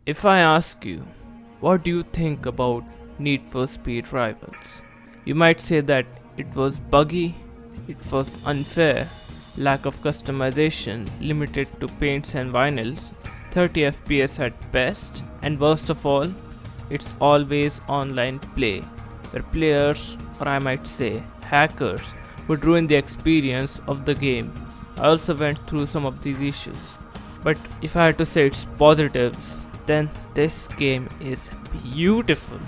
If I ask you, what do you think about Need for Speed Rivals? You might say that it was buggy, it was unfair, lack of customization, limited to paints and vinyls, 30 FPS at best, and worst of all, it's always online play, where players, or I might say hackers, would ruin the experience of the game. I also went through some of these issues. But if I had to say its positives, then this game is beautiful.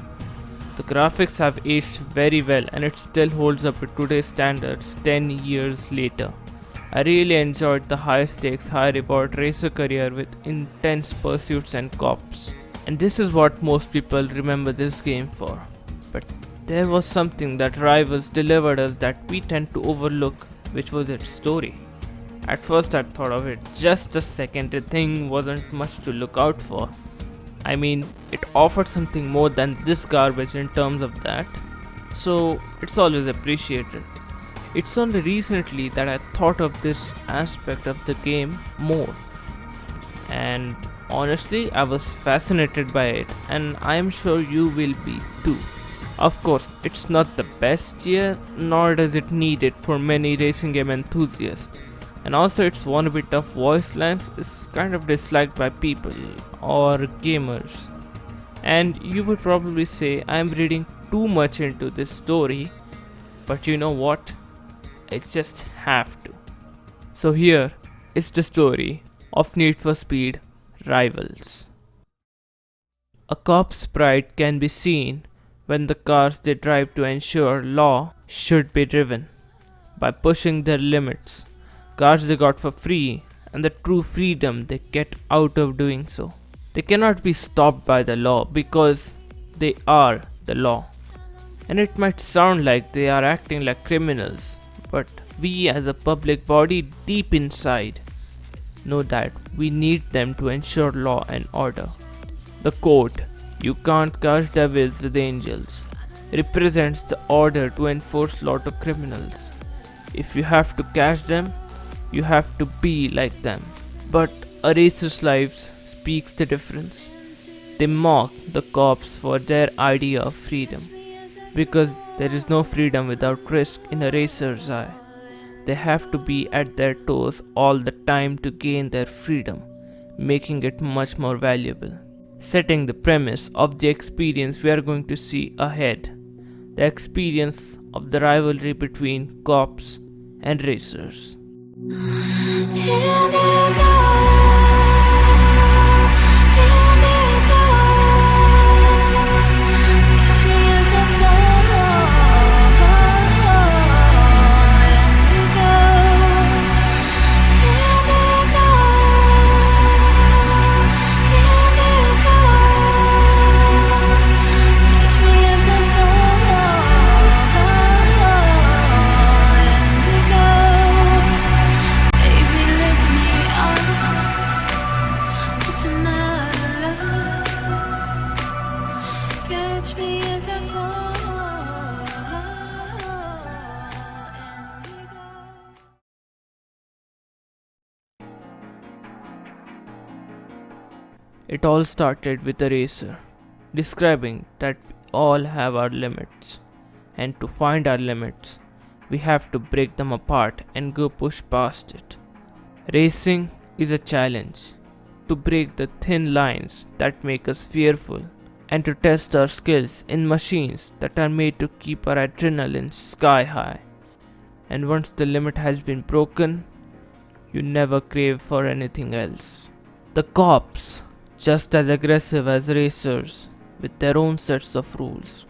The graphics have aged very well and it still holds up to today's standards 10 years later. I really enjoyed the high stakes, high reward racer career with intense pursuits and cops. And this is what most people remember this game for. But there was something that Rivals delivered us that we tend to overlook, which was its story. At first I thought of it just a second, the thing wasn't much to look out for. I mean, it offered something more than this garbage in terms of that, so it's always appreciated. It's only recently that I thought of this aspect of the game more, and honestly, I was fascinated by it, and I am sure you will be too. Of course, it's not the best yet, nor does it need it for many racing game enthusiasts. And also its one bit of voice lines is kind of disliked by people or gamers. And you would probably say I'm reading too much into this story, but you know what? I just have to. So here is the story of Need for Speed Rivals. A cop's pride can be seen when the cars they drive to ensure law should be driven by pushing their limits. Cars they got for free and the true freedom they get out of doing so. They cannot be stopped by the law because they are the law. And it might sound like they are acting like criminals, but we as a public body deep inside know that we need them to ensure law and order. The quote, "You can't catch devils with angels," represents the order to enforce law to criminals. If you have to catch them, you have to be like them. But a racer's lives speaks the difference. They mock the cops for their idea of freedom, because there is no freedom without risk in a racer's eye. They have to be at their toes all the time to gain their freedom, making it much more valuable. Setting the premise of the experience we are going to see ahead, the experience of the rivalry between cops and racers. It all started with a racer describing that we all have our limits, and to find our limits, we have to break them apart and go push past it. Racing is a challenge to break the thin lines that make us fearful and to test our skills in machines that are made to keep our adrenaline sky high. And once the limit has been broken, you never crave for anything else. The cops, just as aggressive as racers, with their own sets of rules,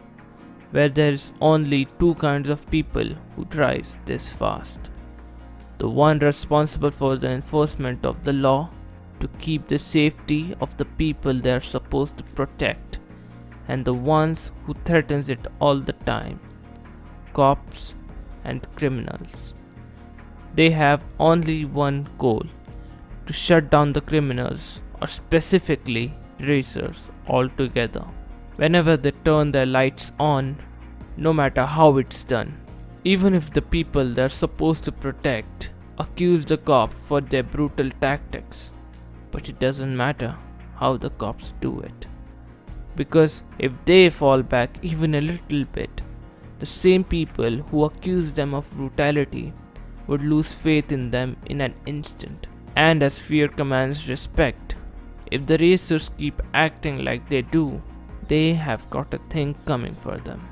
where there is only two kinds of people who drive this fast. The one responsible for the enforcement of the law to keep the safety of the people they are supposed to protect, and the ones who threatens it all the time, cops and criminals. They have only one goal, to shut down the criminals, or specifically racers altogether. Whenever they turn their lights on, no matter how it's done, even if the people they're supposed to protect accuse the cop for their brutal tactics, but it doesn't matter. how the cops do it. Because if they fall back even a little bit, the same people who accuse them of brutality would lose faith in them in an instant. And as fear commands respect, if the racers keep acting like they do, they have got a thing coming for them.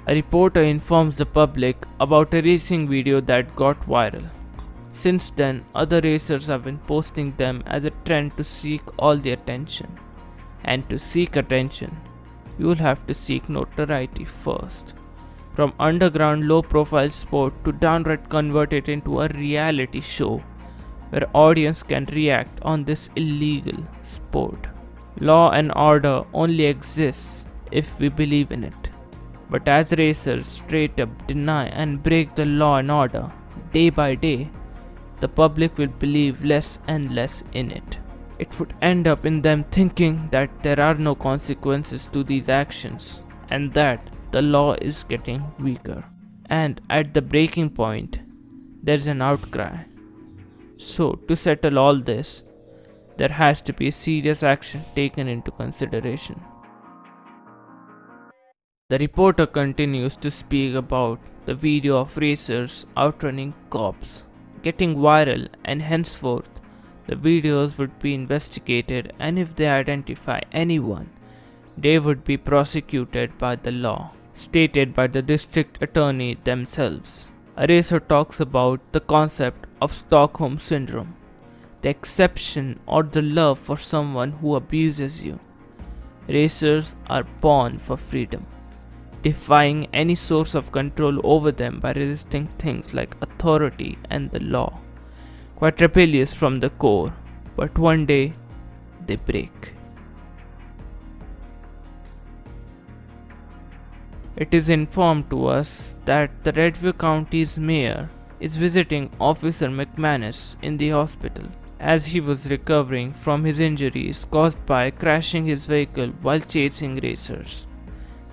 A reporter informs the public about a racing video that got viral. Since then, other racers have been posting them as a trend to seek all the attention. And to seek attention, you'll have to seek notoriety first. From underground low profile sport to downright convert it into a reality show where audience can react on this illegal sport. Law and order only exists if we believe in it. But as racers straight up deny and break the law and order day by day, the public will believe less and less in it. It would end up in them thinking that there are no consequences to these actions and that the law is getting weaker. And at the breaking point, there's an outcry. So, to settle all this, there has to be serious action taken into consideration. The reporter continues to speak about the video of racers outrunning cops getting viral, and henceforth the videos would be investigated, and if they identify anyone, they would be prosecuted by the law stated by the district attorney themselves. A racer talks about the concept of Stockholm Syndrome, the exception or the love for someone who abuses you. Racers are born for freedom, defying any source of control over them by resisting things like authority and the law. Quite rebellious from the core, but one day they break. It is informed to us that the Redview County's mayor is visiting Officer McManus in the hospital as he was recovering from his injuries caused by crashing his vehicle while chasing racers.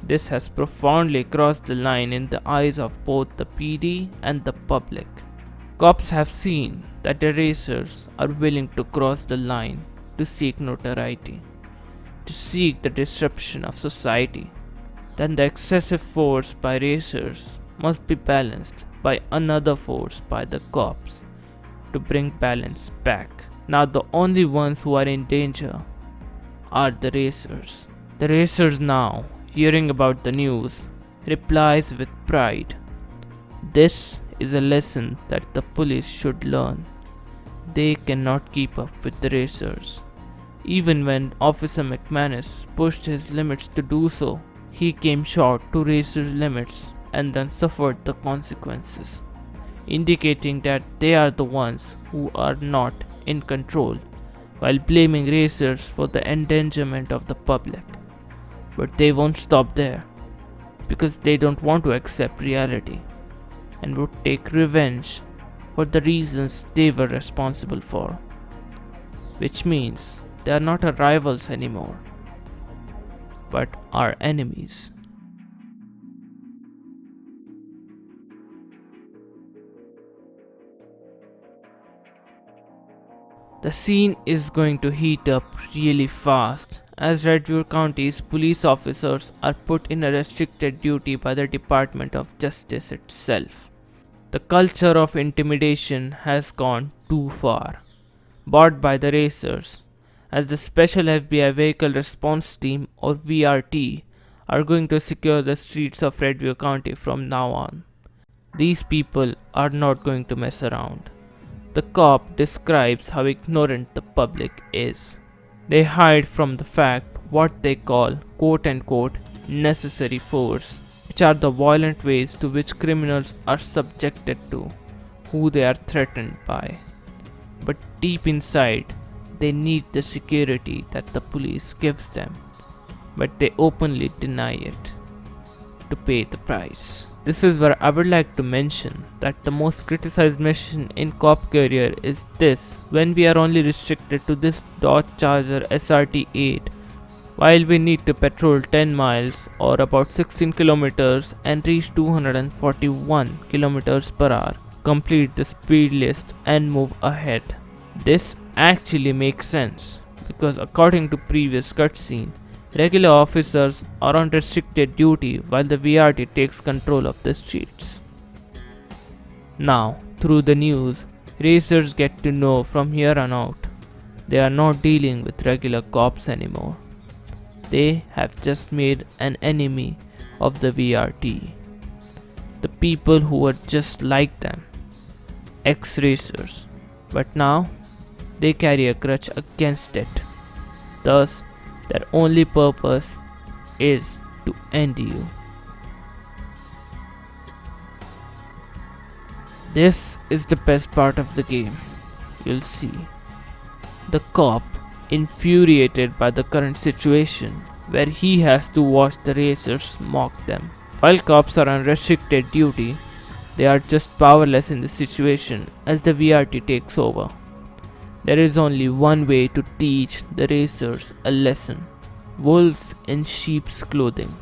This has profoundly crossed the line in the eyes of both the PD and the public. Cops have seen that the racers are willing to cross the line to seek notoriety, to seek the disruption of society. Then the excessive force by racers must be balanced by another force by the cops to bring balance back. Now the only ones who are in danger are the racers. The racers now, hearing about the news, replies with pride. This is a lesson that the police should learn. They cannot keep up with the racers. Even when Officer McManus pushed his limits to do so, he came short to racers' limits and then suffered the consequences, indicating that they are the ones who are not in control, while blaming racers for the endangerment of the public. But they won't stop there, because they don't want to accept reality and would take revenge for the reasons they were responsible for, which means they are not our rivals anymore, but our enemies. The scene is going to heat up really fast as Redview County's police officers are put in a restricted duty by the Department of Justice itself. The culture of intimidation has gone too far, bought by the racers, as the Special FBI Vehicle Response Team or VRT are going to secure the streets of Redview County from now on. These people are not going to mess around. The cop describes how ignorant the public is. They hide from the fact what they call quote-unquote necessary force, which are the violent ways to which criminals are subjected to, who they are threatened by. But deep inside, they need the security that the police gives them, but they openly deny it to pay the price. This is where I would like to mention that the most criticized mission in cop career is this, when we are only restricted to this Dodge Charger SRT8 while we need to patrol 10 miles or about 16 kilometers and reach 241 kilometers per hour, complete the speed list and move ahead. This actually makes sense because according to previous cutscene, regular officers are on restricted duty while the VRT takes control of the streets. Now, through the news, racers get to know from here on out they are not dealing with regular cops anymore. They have just made an enemy of the VRT. The people who were just like them, ex-racers. But now, they carry a grudge against it. Thus, their only purpose is to end you. This is the best part of the game. You'll see. The cop, infuriated by the current situation, where he has to watch the racers mock them. While cops are on restricted duty, they are just powerless in the situation as the VRT takes over. There is only one way to teach the racers a lesson: wolves in sheep's clothing.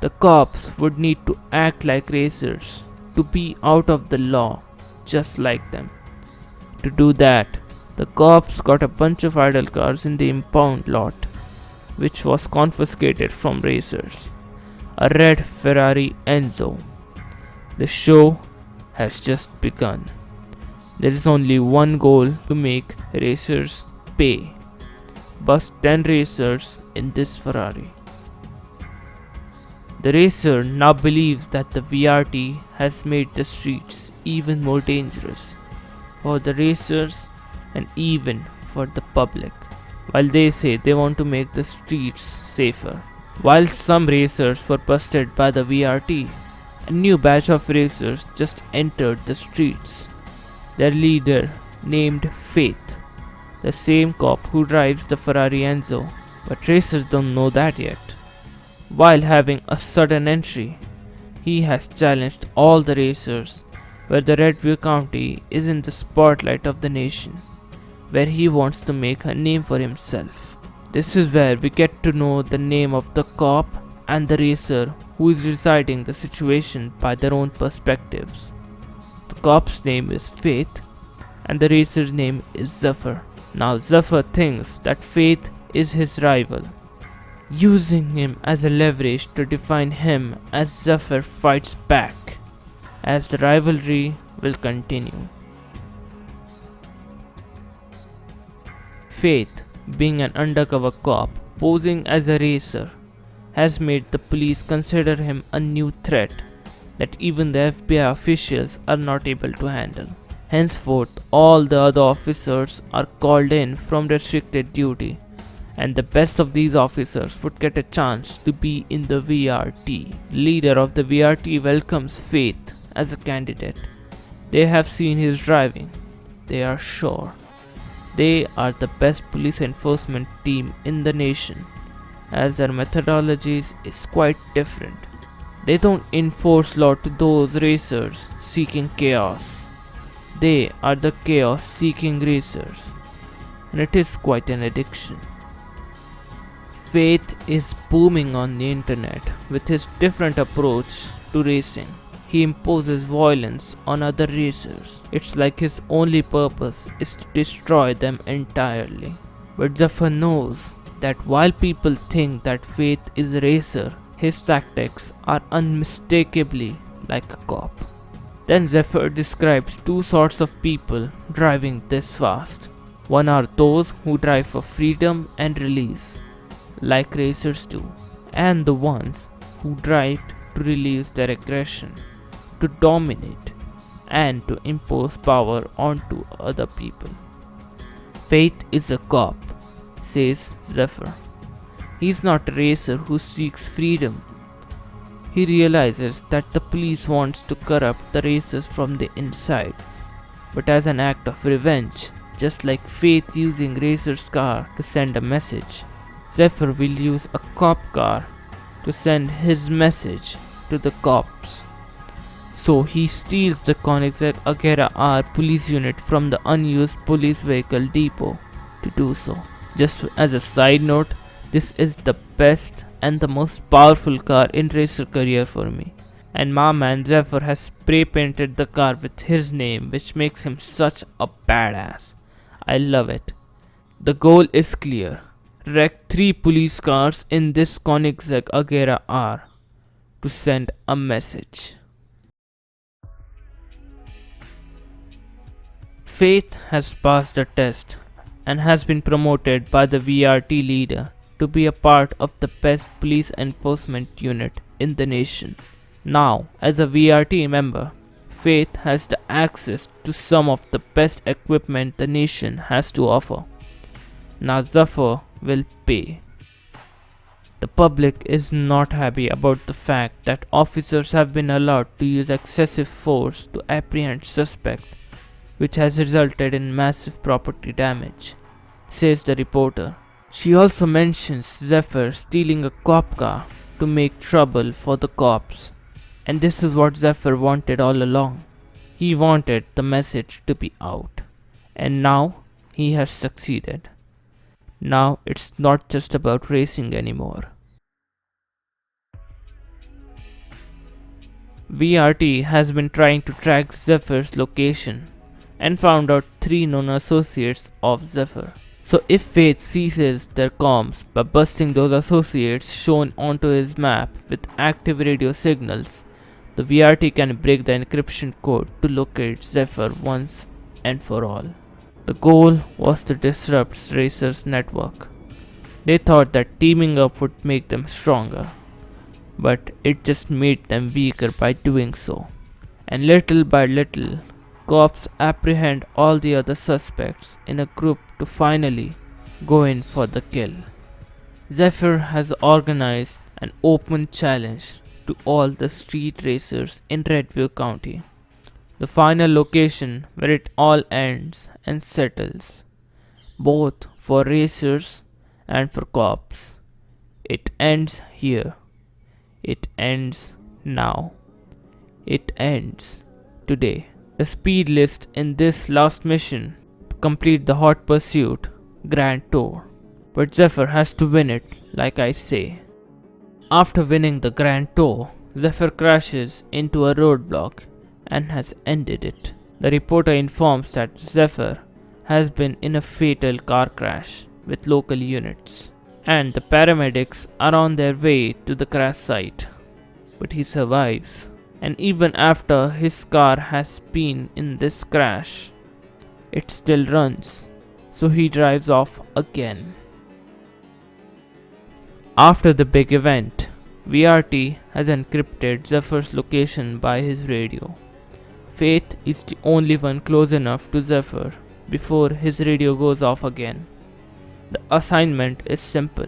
The cops would need to act like racers to be out of the law, just like them. To do that, the cops got a bunch of idle cars in the impound lot, which was confiscated from racers. A red Ferrari Enzo. The show has just begun. There is only one goal to make racers pay. Bust 10 racers in this Ferrari. The racer now believes that the VRT has made the streets even more dangerous for the racers and even for the public, while they say they want to make the streets safer. While some racers were busted by the VRT, a new batch of racers just entered the streets. Their leader, named Faith, the same cop who drives the Ferrari Enzo, but racers don't know that yet. While having a sudden entry, he has challenged all the racers where the Redview County is in the spotlight of the nation, where he wants to make a name for himself. This is where we get to know the name of the cop and the racer who is deciding the situation by their own perspectives. The cop's name is Faith and the racer's name is Zephyr. Now Zephyr thinks that Faith is his rival, using him as a leverage to define him as Zephyr fights back, as the rivalry will continue. Faith, being an undercover cop posing as a racer, has made the police consider him a new threat that even the FBI officials are not able to handle. Henceforth, all the other officers are called in from restricted duty, and the best of these officers would get a chance to be in the VRT. The leader of the VRT welcomes Faith as a candidate. They have seen his driving. They are sure they are the best police enforcement team in the nation, as their methodologies is quite different. They don't enforce law to those racers seeking chaos. They are the chaos seeking racers, and it is quite an addiction. Faith is booming on the internet with his different approach to racing. He imposes violence on other racers. It's like his only purpose is to destroy them entirely. But Zephyr knows that while people think that Faith is a racer, his tactics are unmistakably like a cop. Then Zephyr describes two sorts of people driving this fast. One are those who drive for freedom and release, like racers do, and the ones who drive to release their aggression, to dominate, and to impose power onto other people. Faith is a cop, says Zephyr. He's not a racer who seeks freedom. He realizes that the police wants to corrupt the racers from the inside, but as an act of revenge, just like Faith using Racer's car to send a message, Zephyr will use a cop car to send his message to the cops. So he steals the Koenigsegg Agera R police unit from the unused police vehicle depot to do so. Just as a side note, this is the best and the most powerful car in racer career for me. And my man Zephyr has spray painted the car with his name, which makes him such a badass. I love it. The goal is clear. Wreck 3 police cars in this Koenigsegg Agera R to send a message. Faith has passed the test and has been promoted by the VRT leader to be a part of the best police enforcement unit in the nation. Now, as a VRT member, Faith has the access to some of the best equipment the nation has to offer. Now Zafar will pay. The public is not happy about the fact that officers have been allowed to use excessive force to apprehend suspect, which has resulted in massive property damage, says the reporter. She also mentions Zephyr stealing a cop car to make trouble for the cops. And this is what Zephyr wanted all along. He wanted the message to be out. And now he has succeeded. Now it's not just about racing anymore. VRT has been trying to track Zephyr's location and found out 3 known associates of Zephyr. So if Faith seizes their comms by busting those associates shown onto his map with active radio signals, the VRT can break the encryption code to locate Zephyr once and for all. The goal was to disrupt Racer's network. They thought that teaming up would make them stronger, but it just made them weaker by doing so. And little by little, cops apprehend all the other suspects in a group to finally go in for the kill. Zephyr has organized an open challenge to all the street racers in Redview County, the final location where it all ends and settles, both for racers and for cops. It ends here. It ends now. It ends today. The speed list in this last mission to complete the Hot Pursuit Grand Tour, but Zephyr has to win it, like I say. After winning the Grand Tour, Zephyr crashes into a roadblock and has ended it. The reporter informs that Zephyr has been in a fatal car crash with local units, and the paramedics are on their way to the crash site. But he survives, and even after his car has been in this crash, it still runs, so he drives off again. After the big event, VRT has encrypted Zephyr's location by his radio. Faith is the only one close enough to Zephyr before his radio goes off again. The assignment is simple: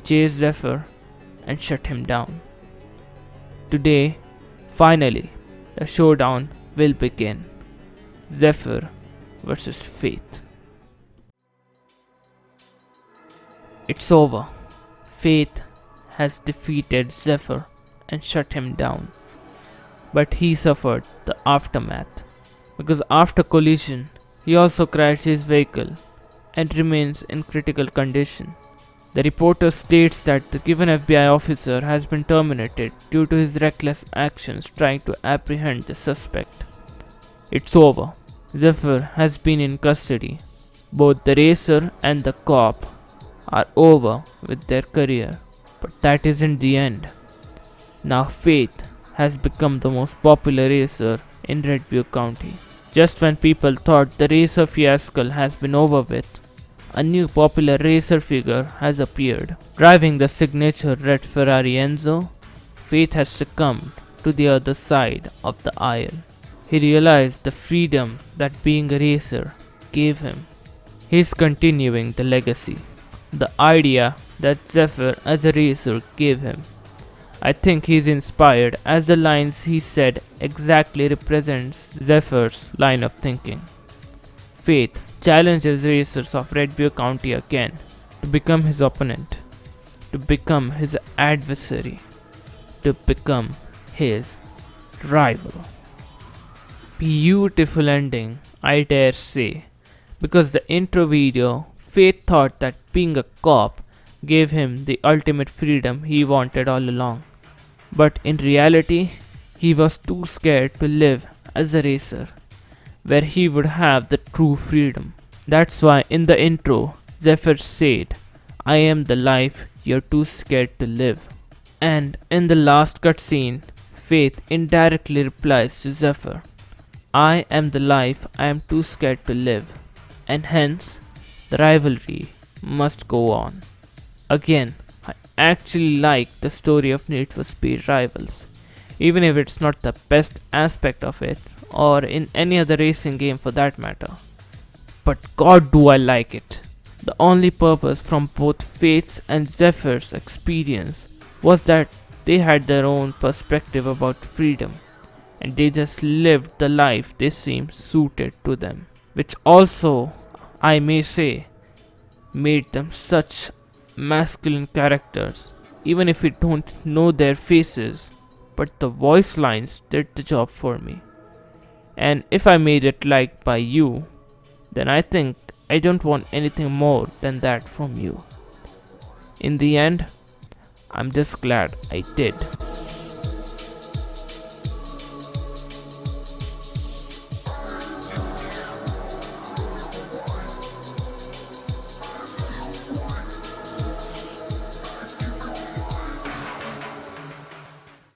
chase Zephyr and shut him down. Today, finally, the showdown will begin. Zephyr versus Faith. It's over. Faith has defeated Zephyr and shut him down. But he suffered the aftermath, because after collision, he also crashed his vehicle and remains in critical condition. The reporter states that the given FBI officer has been terminated due to his reckless actions trying to apprehend the suspect. It's over. Zephyr has been in custody. Both the racer and the cop are over with their career. But that isn't the end. Now Faith has become the most popular racer in Redview County. Just when people thought the racer fiasco has been over with, a new popular racer figure has appeared. Driving the signature red Ferrari Enzo, Faith has succumbed to the other side of the aisle. He realized the freedom that being a racer gave him. He's continuing the legacy, the idea that Zephyr as a racer gave him. I think he's inspired, as the lines he said exactly represents Zephyr's line of thinking. Faith challenges racers of Redview County again to become his opponent, to become his adversary, to become his rival. Beautiful ending, I dare say, because the intro video, Faith thought that being a cop gave him the ultimate freedom he wanted all along. But in reality, he was too scared to live as a racer, where he would have the true freedom. That's why in the intro, Zephyr said, I am the life you're too scared to live. And in the last cutscene, Faith indirectly replies to Zephyr, I am the life I am too scared to live, and hence the rivalry must go on. Again, I actually like the story of Need for Speed Rivals, even if it's not the best aspect of it, or in any other racing game for that matter. But god do I like it. The only purpose from both Faith's and Zephyr's experience was that they had their own perspective about freedom, and they just lived the life they seemed suited to them. Which also, I may say, made them such masculine characters, even if we don't know their faces, but the voice lines did the job for me. And if I made it liked by you, then I think I don't want anything more than that from you. In the end, I'm just glad I did.